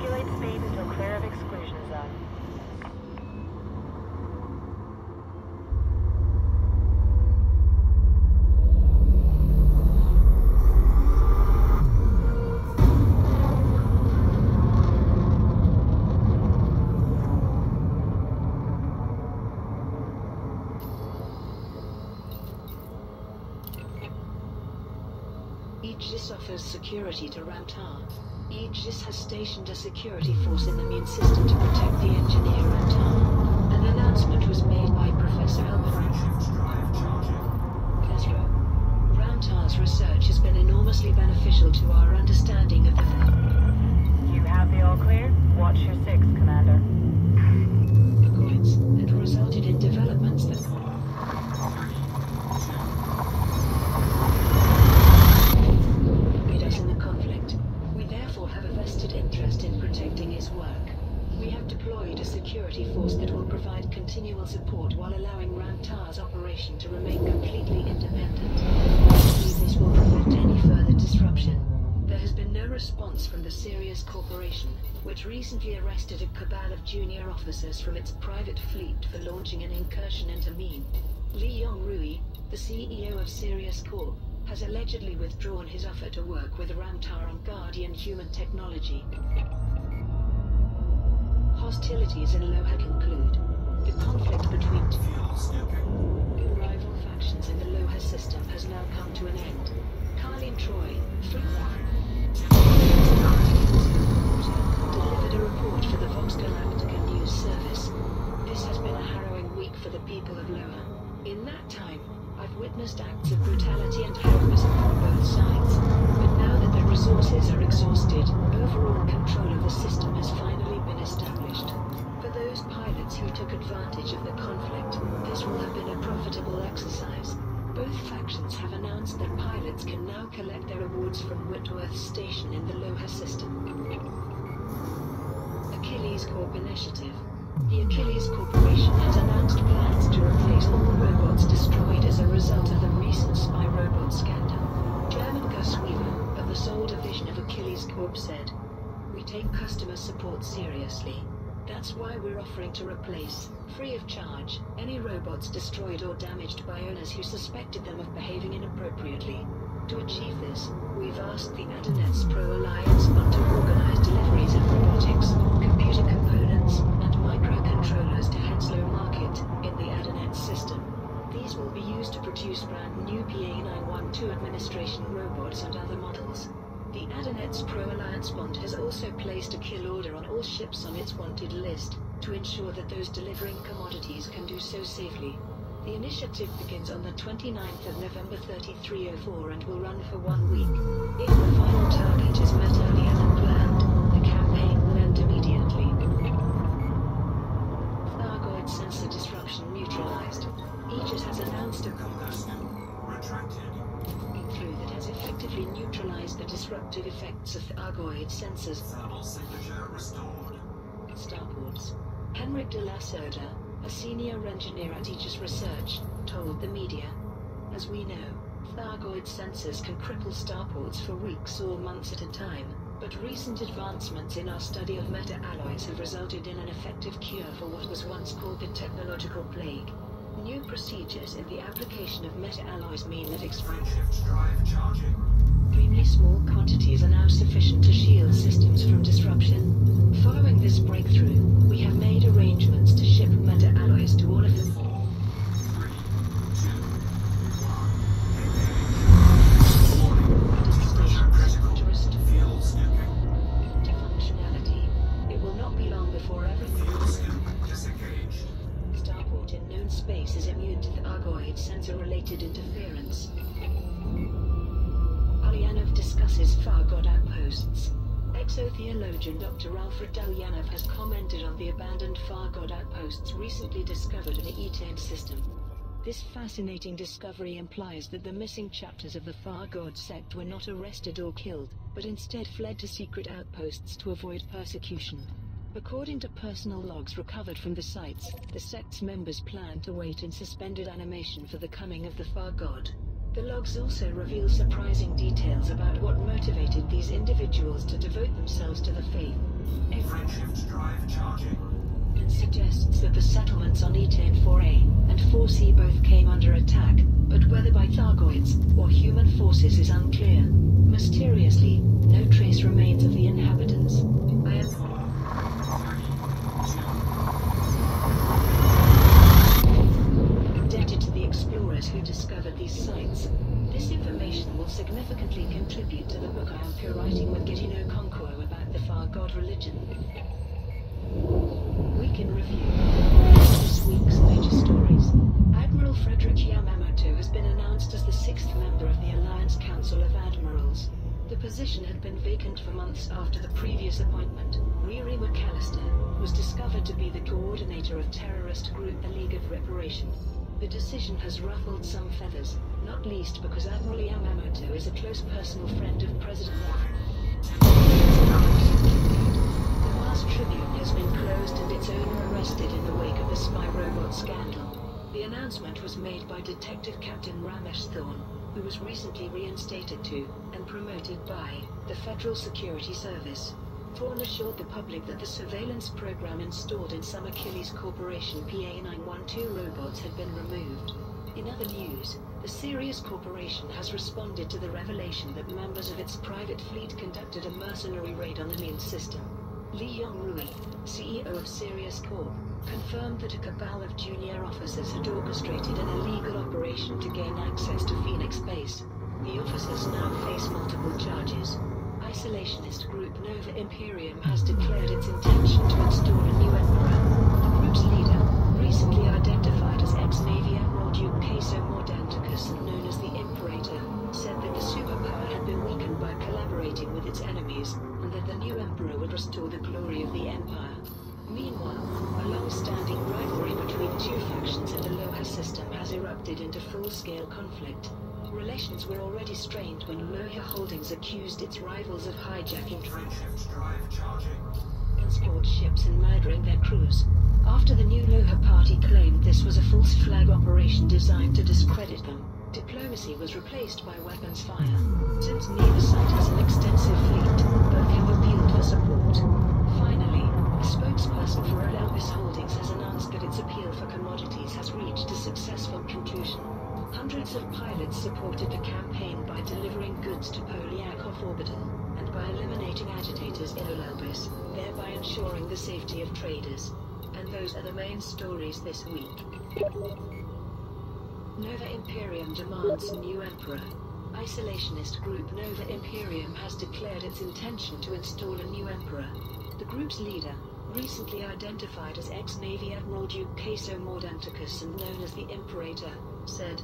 Regulate speed until clear of exclusion zone. Aegis offers security to Ramtar. Aegis has stationed a security force in the Mune system to protect the engineer Ramtar. An announcement was made by Professor Elbert. Ezra, Ramtar's research has been enormously beneficial to our understanding of the... You have the all clear? Watch your six, Commander. Goods, and resulted in developments that... in the conflict. We therefore have a vested interest in protecting his work. We have deployed a security force that will provide continual support while allowing Ramtar's operation to remain completely independent. I believe this will prevent any further disruption. There has been no response from the Sirius Corporation, which recently arrested a cabal of junior officers from its private fleet for launching an incursion into Mine. Li Yongrui, the CEO of Sirius Corp, has allegedly withdrawn his offer to work with Ramtar on Guardian human technology. Hostilities in Loha conclude. The conflict between two rival factions in the Loha system has now come to an end. Carlin Troy, delivered a report for the Vox Galactica news service. This has been a harrowing week for the people of Loha. In that time, I've witnessed acts of brutality and heroism from both sides, but now that the resources are exhausted, overall control of the system has finally been established. For those pilots who took advantage of the conflict, this will have been a profitable exercise. Both factions have announced that pilots can now collect their awards from Whitworth Station in the Loha system. Achilles Corp Initiative. The Achilles Corporation has announced plans to replace all robots destroyed as a result of the recent spy robot scandal. Chairman Gus Weaver, of the Soul Division of Achilles Corp said, "We take customer support seriously. That's why we're offering to replace, free of charge, any robots destroyed or damaged by owners who suspected them of behaving inappropriately. To achieve this, we've asked the Adonets Pro Alliance Fund to organize deliveries of robotics, computer components, and microcontrollers to Henslow Market in the Adonets system. These will be used to produce brand new PA-912 administration robots and other models. The Adonets Pro Alliance Fund has also placed a kill order on all ships on its wanted list, to ensure that those delivering commodities can do so safely. The initiative begins on the 29th of November 3304 and will run for 1 week. If the final target is met earlier than planned, the campaign will end immediately. Thargoid sensor disruption neutralized. Aegis has announced a breakthrough that has effectively neutralized the disruptive effects of Thargoid sensors. Thermal signature restored. Starports. Henrik de la Soda, a senior engineer at Aegis Research, told the media, "As we know, Thargoid sensors can cripple starports for weeks or months at a time, but recent advancements in our study of meta-alloys have resulted in an effective cure for what was once called the technological plague. New procedures in the application of meta-alloys mean that Shift drive charging. extremely small quantities are now sufficient to shield systems from disruption. Following this breakthrough, we have made arrangements to ship meta-alloys to all of them. 3, 2, 1. To functionality. It will not be long before everything Disengaged. Starport in known space is immune to the Thargoid sensor-related interference. Ulyanov discusses Thargoid outposts. Exotheologian Dr. Alfred Ulyanov has commented on the abandoned Thargoid outposts recently discovered in the Etain system. This fascinating discovery implies that the missing chapters of the Thargoid sect were not arrested or killed, but instead fled to secret outposts to avoid persecution. According to personal logs recovered from the sites, the sect's members plan to wait in suspended animation for the coming of the Thargoid. The logs also reveal surprising details about what motivated these individuals to devote themselves to the faith. Frameshift drive charging. and suggests that the settlements on Etain 4A and 4C both came under attack, but whether by Thargoids or human forces is unclear. Mysteriously, no trace remains of the inhabitants. I am indebted to the explorers who discovered these sites. This information will significantly contribute to the book I am co-writing with Gideon Okonkwo about the Far God religion. Week in review. This week's major stories. Admiral Frederick Yamamoto has been announced as the 6th member of the Alliance Council of Admirals. The position had been vacant for months after the previous appointment. Riri McAllister was discovered to be the coordinator of terrorist group the League of Reparation. The decision has ruffled some feathers, not least because Admiral Yamamoto is a close personal friend of President The Mars Tribune has been closed and its owner arrested in the wake of the spy robot scandal. The announcement was made by Detective Captain Ramesh Thorne, who was recently reinstated to, and promoted by, the Federal Security Service. Thorne assured the public that the surveillance program installed in some Achilles Corporation PA-912 robots had been removed. In other news, the Sirius Corporation has responded to the revelation that members of its private fleet conducted a mercenary raid on the Moon system. Lee Yong-Rui, CEO of Sirius Corp, confirmed that a cabal of junior officers had orchestrated an illegal operation to gain access to Phoenix Base. The officers now face multiple charges. Isolationist group Nova Imperium has declared its intention to install a new emperor. The group's leader, recently identified as ex-Navy Admiral Duke Queso Mordanticus and known as the Imperator, said that the superpower had been weakened by collaborating with its enemies, and that the new emperor would restore the glory of the Empire. Meanwhile, a long-standing rivalry between two factions in the Loha system has erupted into full-scale conflict. Relations were already strained when Loha Holdings accused its rivals of hijacking Frameshift drive charging. transport ships and murdering their crews. After the new Loha party claimed this was a false flag operation designed to discredit them, diplomacy was replaced by weapons fire. Since neither side has an extensive fleet, both have appealed for support. Finally, a spokesperson for Olympus Holdings has announced that its appeal for commodities has reached a successful conclusion. Hundreds of pilots supported the campaign by delivering goods to Polyakov Orbital, and by eliminating agitators in Olympus, thereby ensuring the safety of traders. And those are the main stories this week. Nova Imperium demands new emperor. Isolationist group Nova Imperium has declared its intention to install a new emperor. The group's leader, recently identified as ex-Navy Admiral Duke Queso Mordanticus and known as the Imperator, said,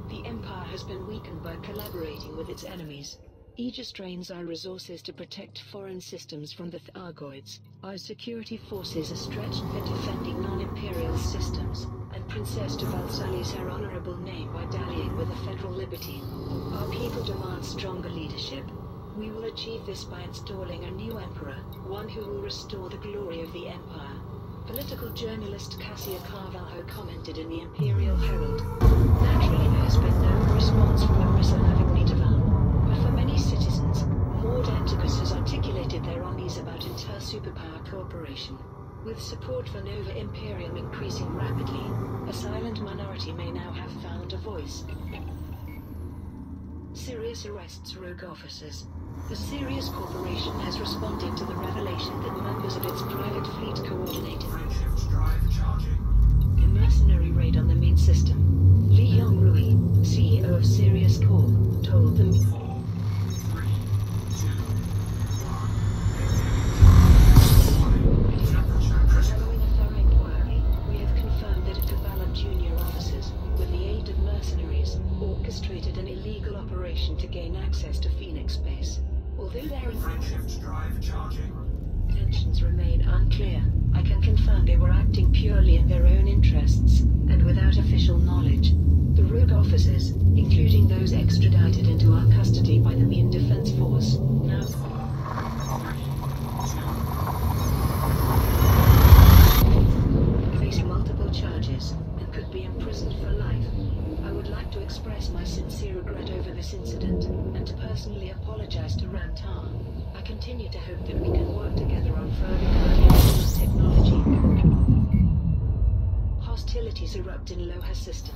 "The Empire has been weakened by collaborating with its enemies. Aegis drains our resources to protect foreign systems from the Thargoids. Our security forces are stretched for defending non-imperial systems, and Princess Duval sullies her honorable name by dallying with a federal liberty. Our people demand stronger leadership. We will achieve this by installing a new emperor, one who will restore the glory of the Empire." Political journalist Cassia Carvalho commented in the Imperial Herald. Naturally, there has been no response from Marissa Lavigny-Duval. But for many citizens, Mordanticus has articulated their unease about inter-superpower cooperation. With support for Nova Imperium increasing rapidly, a silent minority may now have found a voice. Sirius arrests rogue officers. The Sirius Corporation has responded to the revelation that members of its private fleet coordinated Frameshift drive charging. a mercenary raid on the main system. Lee Yong-Rui, CEO of Sirius Corp, told them 3, 2, 1. Temperature critical. following a thorough inquiry, we have confirmed that a cabal of junior officers, with the aid of mercenaries, orchestrated an illegal operation to gain access to Phoenix Base. Although their Frameshift drive charging. intentions remain unclear, I can confirm they were acting purely in their own interests, and without official knowledge. The rogue officers, including those extradited into our custody by the Mien Defense Force, now face multiple charges, and could be imprisoned for life. I would like to express my sincere regret over this incident, and to personally apologize to Ramtar. I continue to hope that we can work together on further hostilities erupt in Loha system.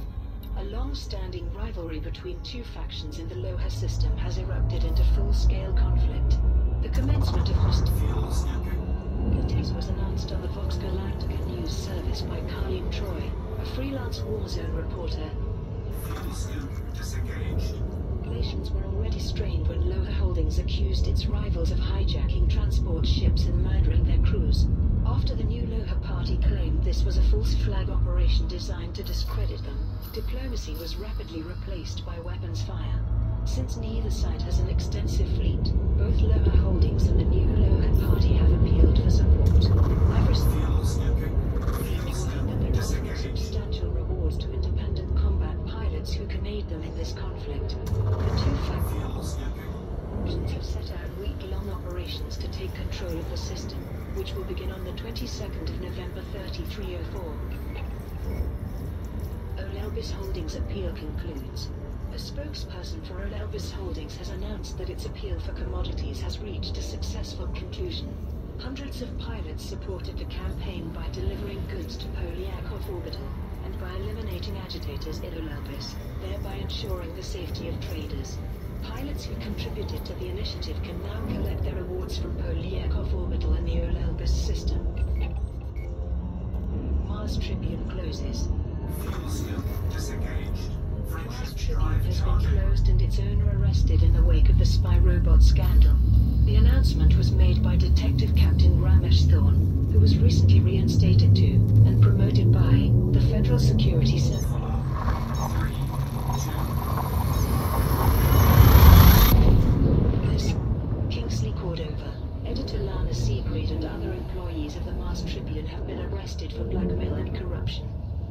A long-standing rivalry between two factions in the Loha system has erupted into full-scale conflict. The commencement of hostilities was announced on the Vox Galactica news service by Carleen Troy, a freelance Warzone reporter. Relations were already strained when Loha Holdings accused its rivals of hijacking transport ships and murdering their crews. After the new Loha party claimed this was a false flag operation designed to discredit them, diplomacy was rapidly replaced by weapons fire. Since neither side has an extensive fleet, both Loha Holdings and the new Loha party have appealed for support. I've received that there are substantial rewards to independent combat pilots who can aid them in this conflict. The two factions have set out week-long operations to take control of the system, which will begin on the 22nd of November 3304. Olelbis Holdings' appeal concludes. A spokesperson for Olelbis Holdings has announced that its appeal for commodities has reached a successful conclusion. Hundreds of pilots supported the campaign by delivering goods to Polyakov Orbital, and by eliminating agitators in Olelbis, thereby ensuring the safety of traders. Pilots who contributed to the initiative can now collect their rewards from Polyakov Orbital and the Olelbis system. Mars Tribune closes. Mars Tribune has been closed and its owner arrested in the wake of the spy robot scandal. The announcement was made by Detective Captain Ramesh Thorne, who was recently reinstated to, and promoted by, the Federal Security Service. Kingsley Cordova, editor Lana Siegfried and other employees of the Mars Tribune have been arrested for blackmail and corruption.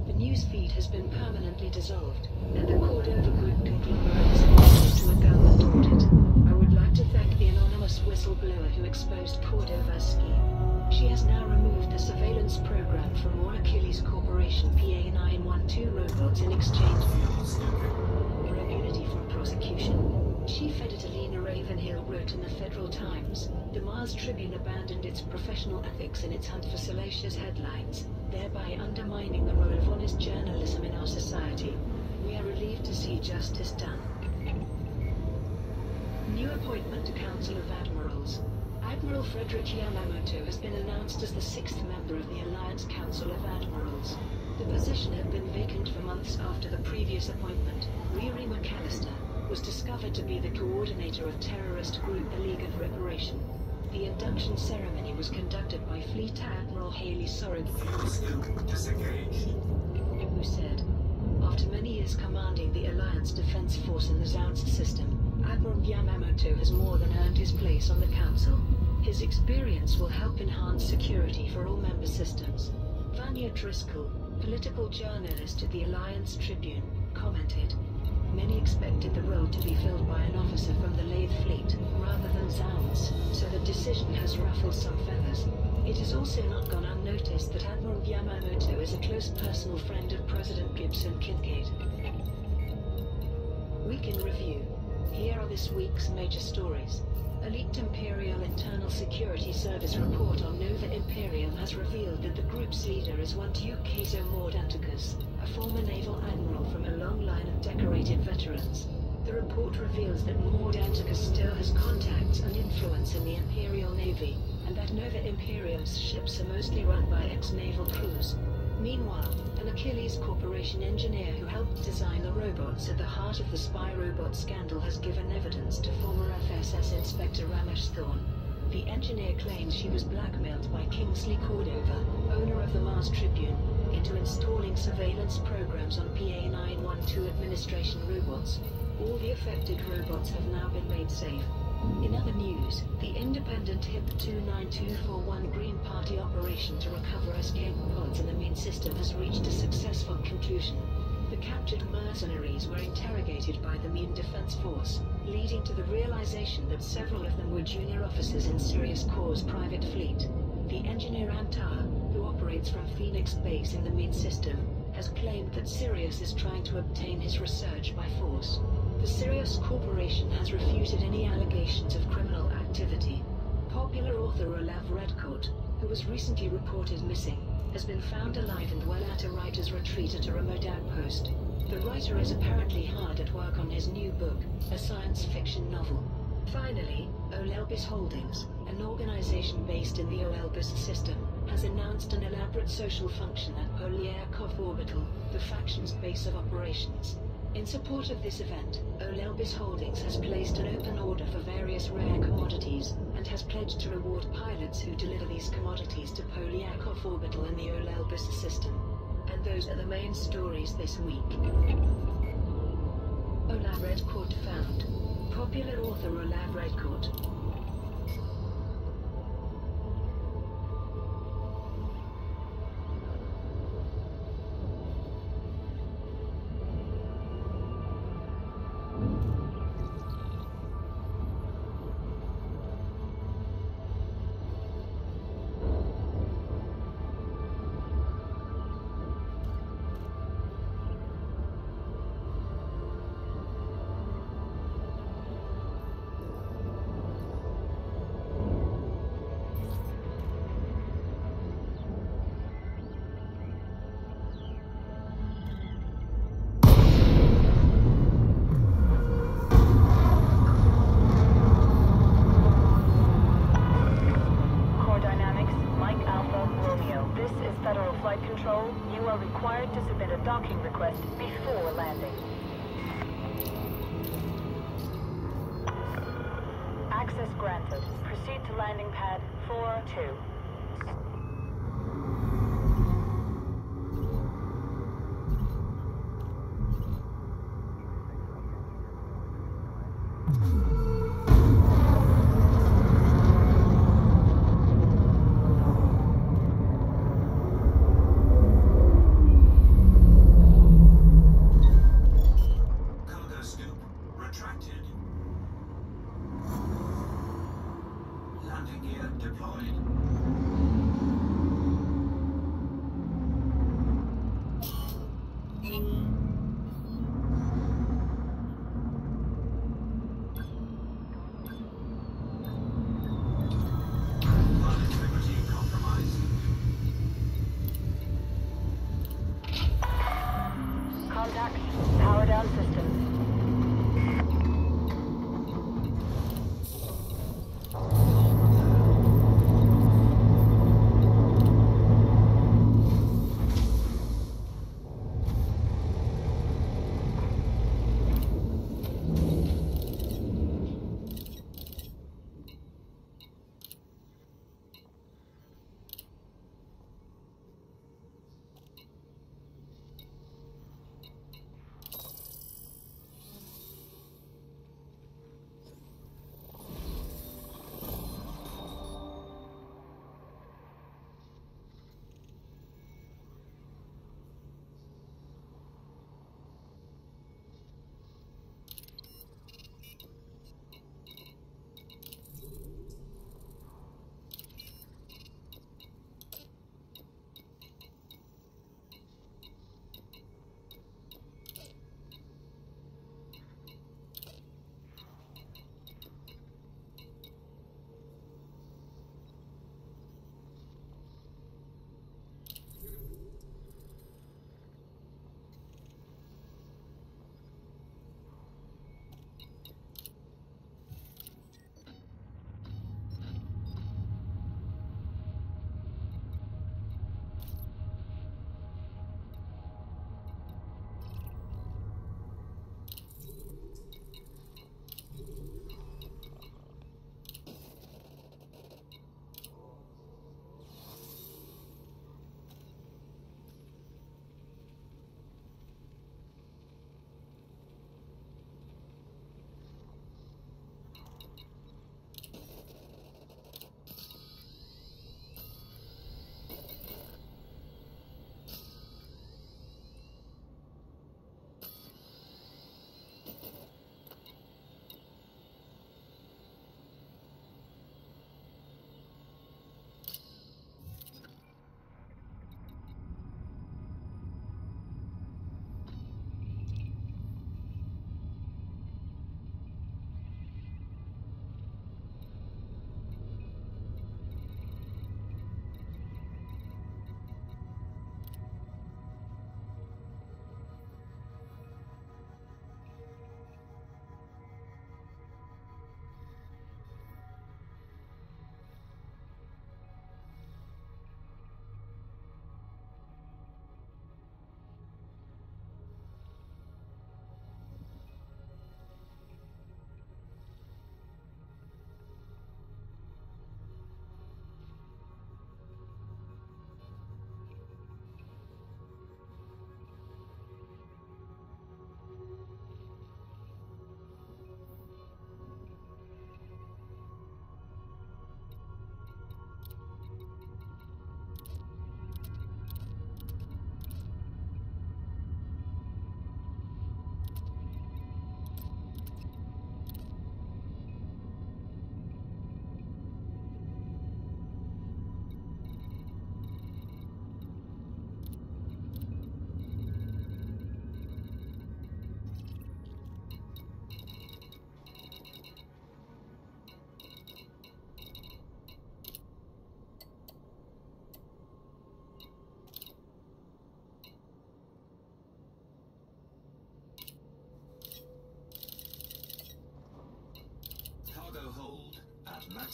The news feed has been permanently dissolved, and the Cordova Group conglomerate is subject to a government audit. I would like to thank the anonymous whistleblower who exposed Cordova's scheme. She has now removed the surveillance program from all Achilles Corporation PA-912 robots in exchange for immunity from prosecution. Chief editor Lena Ravenhill wrote in the Federal Times, "The Mars Tribune abandoned its professional ethics in its hunt for salacious headlines, thereby undermining the role of honest journalism in our society. We are relieved to see justice done." New appointment to Council of Admirals. Admiral Frederick Yamamoto has been announced as the 6th member of the Alliance Council of Admirals. The position had been vacant for months after the previous appointment, Riri McAllister, was discovered to be the coordinator of terrorist group the League of Reparation. The induction ceremony was conducted by Fleet Admiral Haley Sorig, who said, "After many years commanding the Alliance Defense Force in the Zounds system, Admiral Yamamoto has more than earned his place on the Council. His experience will help enhance security for all member systems." Vanya Driscoll, political journalist at the Alliance Tribune, commented, "Many expected the role to be filled by an officer from the Lathe Fleet, rather than Zounds, so the decision has ruffled some feathers. It has also not gone unnoticed that Admiral Yamamoto is a close personal friend of President Gibson Kincaid." Week in Review. Here are this week's major stories. A leaked Imperial Internal Security Service report on Nova Imperium has revealed that the group's leader is one Duke Cato Maud Anticus, a former naval admiral from a long line of decorated veterans. The report reveals that Maud Anticus still has contacts and influence in the Imperial Navy, and that Nova Imperium's ships are mostly run by ex-naval crews. Meanwhile, an Achilles Corporation engineer who helped design the robots at the heart of the spy robot scandal has given evidence to former FSS Inspector Ramesh Thorne. The engineer claims she was blackmailed by Kingsley Cordova, owner of the Mars Tribune, into installing surveillance programs on PA-912 administration robots. All the affected robots have now been made safe. In other news, the independent HIP-29241 Green Party operation to recover escape pods in the main system has reached a successful conclusion. The captured mercenaries were interrogated by the Mean Defense Force, leading to the realization that several of them were junior officers in Sirius Corps' private fleet. The engineer Antar, who operates from Phoenix Base in the Mean system, has claimed that Sirius is trying to obtain his research by force. The Sirius Corporation has refuted any allegations of criminal activity. Popular author Olav Redcoat, who was recently reported missing, has been found alive and well at a writer's retreat at a remote outpost. The writer is apparently hard at work on his new book, a science fiction novel. Finally, Olelbis Holdings, an organization based in the Olelbis system, has announced an elaborate social function at Polyakov Orbital, the faction's base of operations. In support of this event, Olelbis Holdings has placed an open order for various rare commodities, and has pledged to reward pilots who deliver these commodities to Polyakov Orbital in the Olelbis system. And those are the main stories this week. Olav Redcourt found. Popular author Olav Redcourt. To submit a docking request before landing. Access granted. Proceed to landing pad 4-2. Landing gear deployed. Pilot liberty compromised. Contact. Power down systems.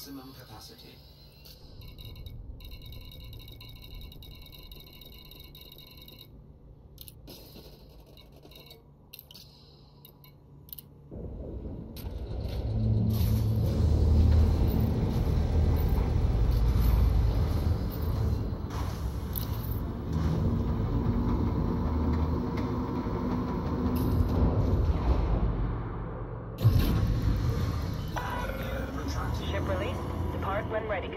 maximum capacity. Ship release. Depart when ready.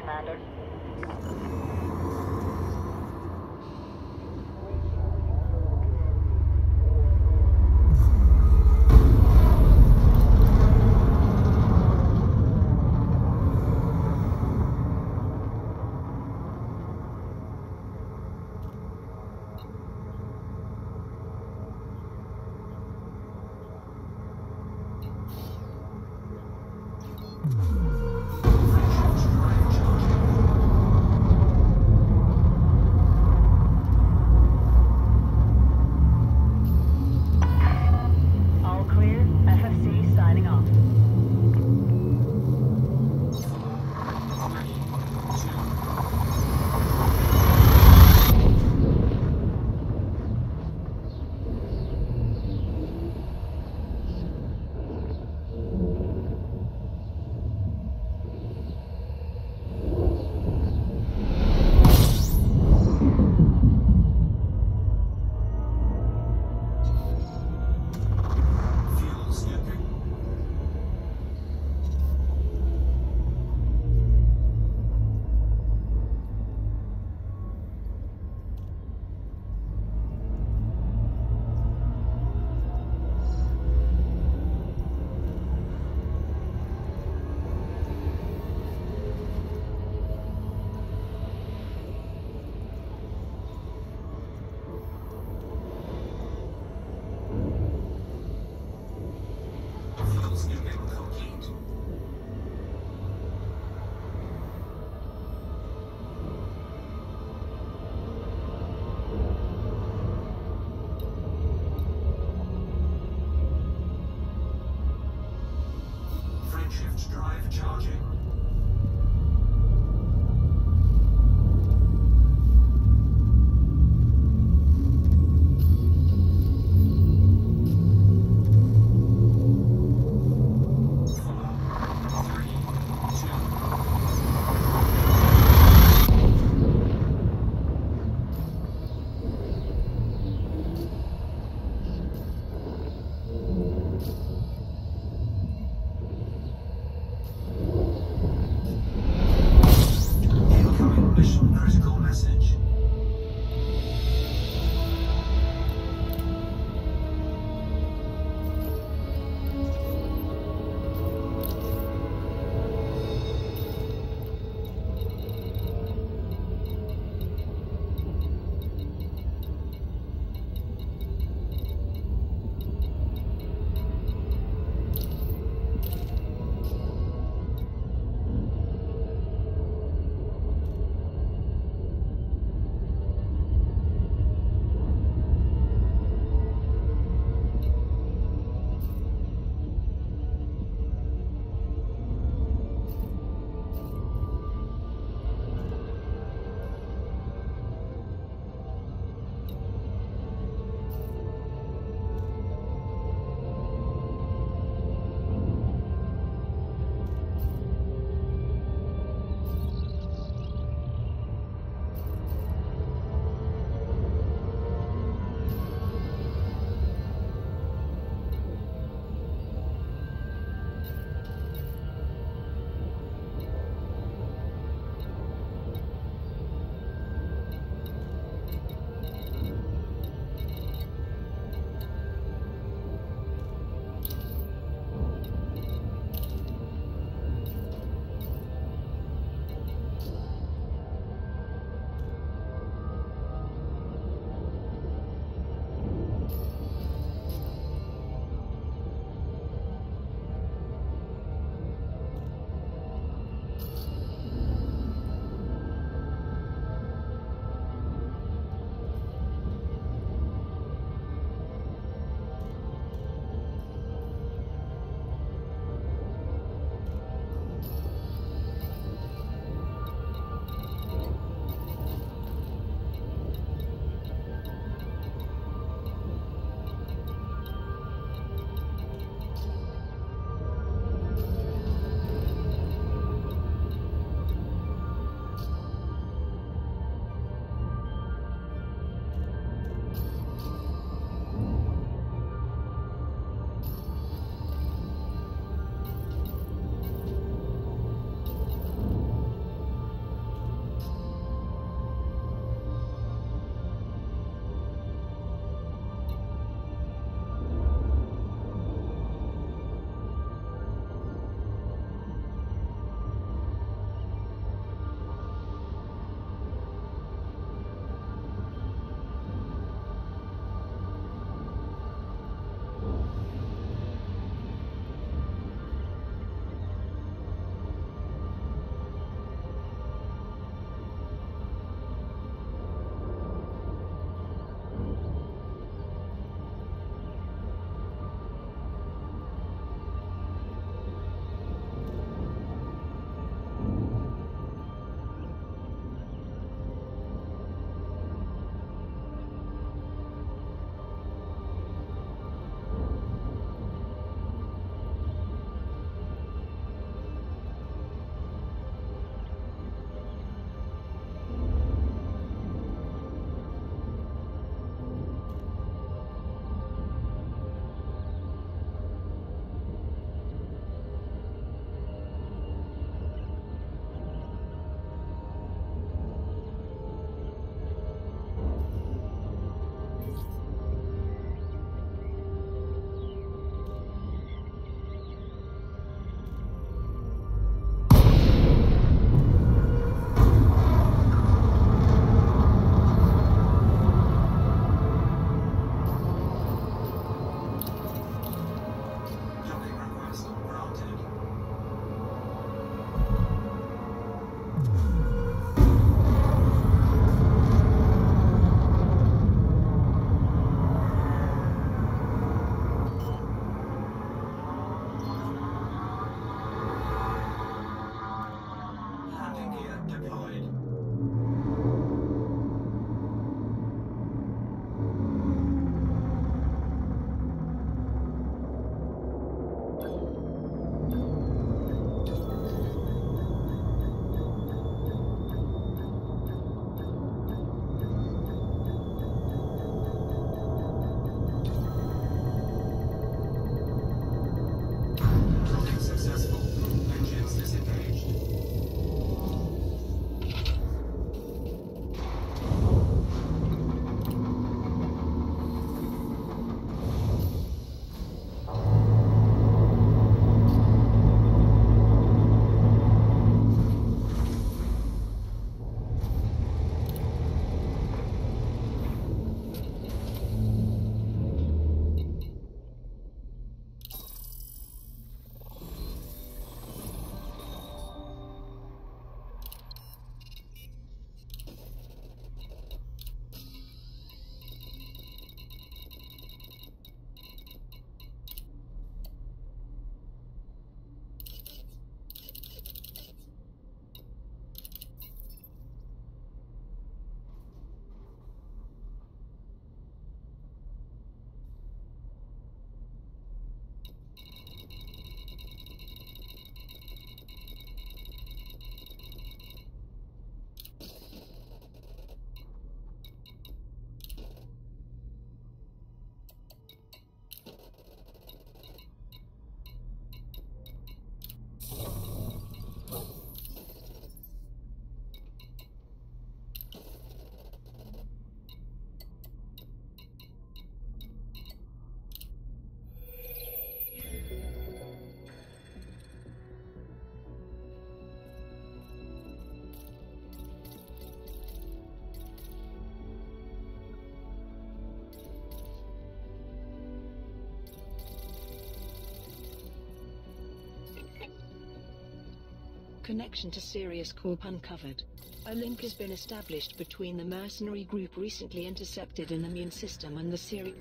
connection to Sirius Corp uncovered. A link has been established between the mercenary group recently intercepted in the Immune System and the Sirius.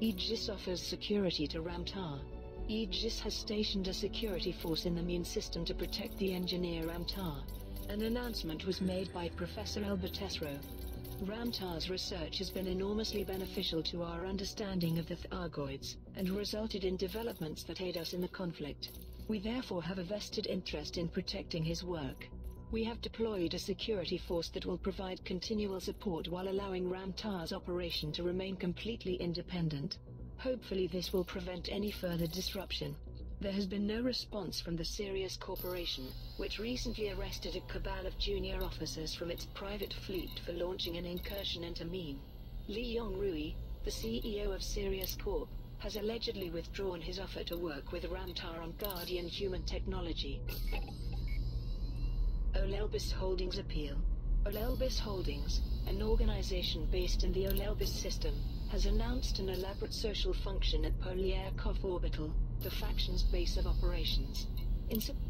Aegis offers security to Ramtar. Aegis has stationed a security force in the Immune System to protect the engineer Ramtar. An announcement was made by Professor Albert Esro. Ramtar's research has been enormously beneficial to our understanding of the Thargoids, and resulted in developments that aid us in the conflict. We therefore have a vested interest in protecting his work. We have deployed a security force that will provide continual support while allowing Ramtar's operation to remain completely independent. Hopefully this will prevent any further disruption. There has been no response from the Sirius Corporation, which recently arrested a cabal of junior officers from its private fleet for launching an incursion into Meen. Li Yongrui, the CEO of Sirius Corp, has allegedly withdrawn his offer to work with Ramtar on Guardian human technology. Olelbis Holdings appeal. Olelbis Holdings, an organization based in the Olelbis system, has announced an elaborate social function at Polyakov Orbital, the faction's base of operations. In support